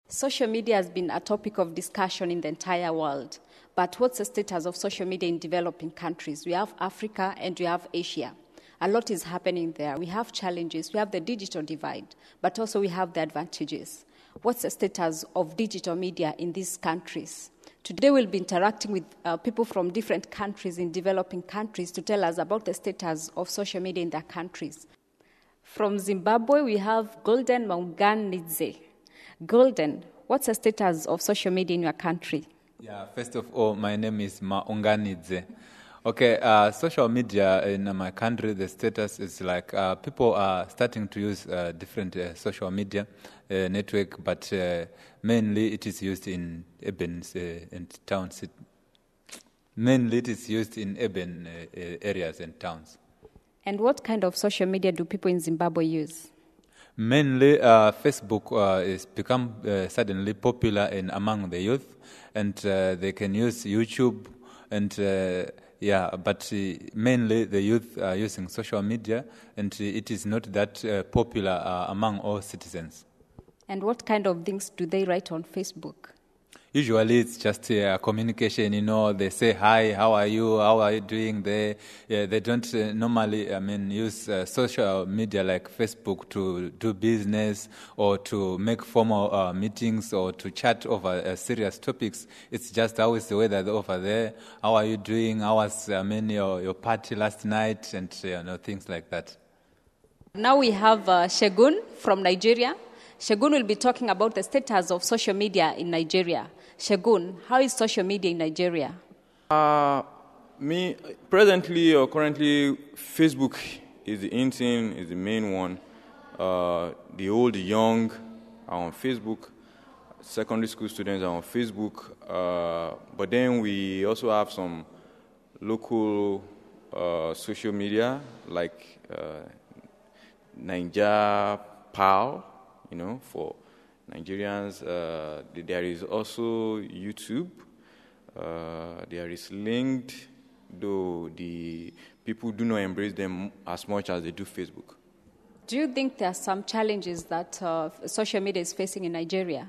Social media has been a topic of discussion in the entire world. But what's the status of social media in developing countries? We have Africa and we have Asia. A lot is happening there. We have challenges. We have the digital divide, but also we have the advantages. What's the status of digital media in these countries? Today we'll be interacting with people from different countries in developing countries to tell us about the status of social media in their countries. From Zimbabwe, we have Golden Maunganidze. Golden, what's the status of social media in your country? Yeah, first of all, my name is Maunganidze. Okay, social media in my country, the status is like people are starting to use different social media network, but mainly it is used in urban and towns. Mainly it is used in urban areas and towns. And what kind of social media do people in Zimbabwe use? Mainly, Facebook is become suddenly popular among the youth, and they can use YouTube, and but mainly the youth are using social media, and it is not that popular among all citizens. And what kind of things do they write on Facebook? Usually it's just communication, they say, hi, how are you doing there? Yeah, they don't normally, use social media like Facebook to do business or to make formal meetings or to chat over serious topics. It's just, how is the weather over there? How are you doing? How was, your party last night? And, things like that. Now we have Shegun from Nigeria. Shegun will be talking about the status of social media in Nigeria. Shegun, how is social media in Nigeria? Presently or currently, Facebook is the in thing, is the main one. The old, the young are on Facebook. Secondary school students are on Facebook. But then we also have some local social media like Naija Pal, for Nigerians. There is also YouTube. There is LinkedIn, though the people do not embrace them as much as they do Facebook. Do you think there are some challenges that social media is facing in Nigeria?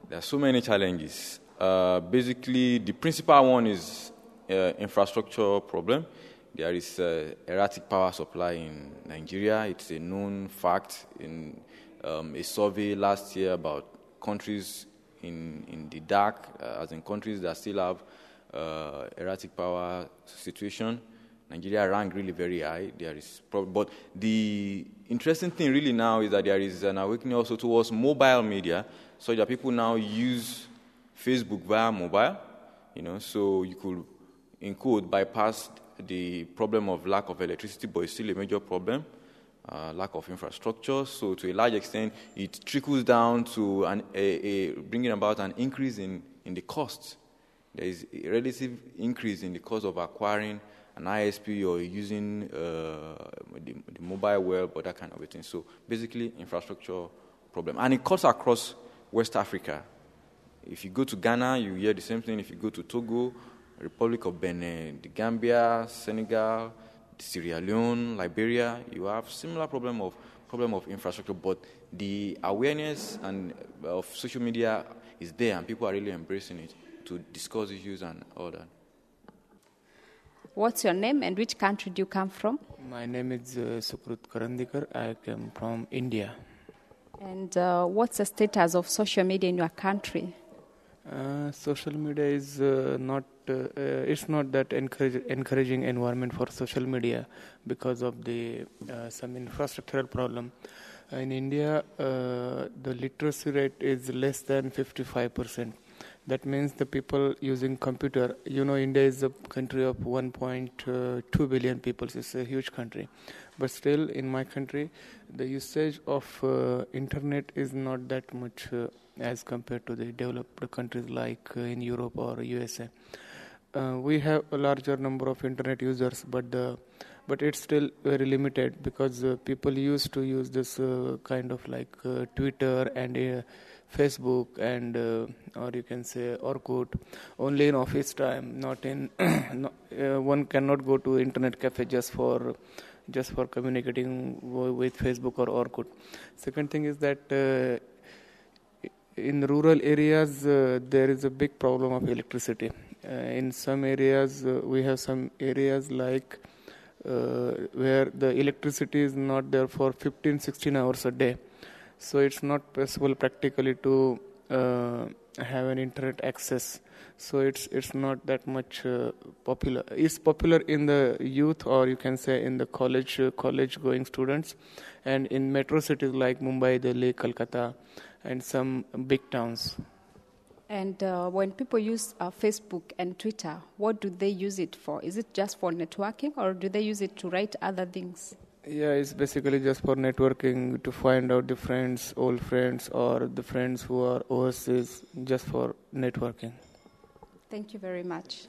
There are so many challenges. Basically, the principal one is infrastructure problem. There is erratic power supply in Nigeria. It's a known fact. In a survey last year about countries in the dark, as in countries that still have erratic power situation, Nigeria ranked really very high. But the interesting thing really now is that there is an awakening also towards mobile media, so that people now use Facebook via mobile, so you could, in quote, bypass the problem of lack of electricity, but it's still a major problem. Lack of infrastructure, so to a large extent, it trickles down to bringing about an increase in the cost. There is a relative increase in the cost of acquiring an ISP or using the mobile web or that kind of a thing. So basically, infrastructure problem. And it cuts across West Africa. If you go to Ghana, you hear the same thing. If you go to Togo, Republic of Benin, the Gambia, Senegal, Sierra Leone, Liberia, you have similar problem of infrastructure, but the awareness of social media is there, and people are really embracing it to discuss issues and all that. What's your name and which country do you come from? My name is Sukrut Karandikar. I come from India. And what's the status of social media in your country? Social media is it's not that encouraging environment for social media because of the some infrastructural problem. In India, the literacy rate is less than 55%. That means the people using computer, India is a country of 1.2 billion people. It's a huge country. But still, in my country, the usage of internet is not that much as compared to the developed countries like in Europe or USA. We have a larger number of internet users, but it's still very limited because people used to use this kind of like Twitter and Facebook and or you can say Orkut only in office time, not in one cannot go to internet cafe just for communicating with Facebook or Orkut. Second thing is that in rural areas, there is a big problem of electricity. In some areas, we have some areas like where the electricity is not there for 15-16 hours a day. So it's not possible practically to have an internet access. So it's not that much popular. It's popular in the youth, or you can say in the college going students, and in metro cities like Mumbai, Delhi, Kolkata, and some big towns. And when people use Facebook and Twitter, what do they use it for? Is it just for networking, or do they use it to write other things? Yeah, it's basically just for networking, to find out the friends, old friends, or the friends who are overseas, just for networking. Thank you very much.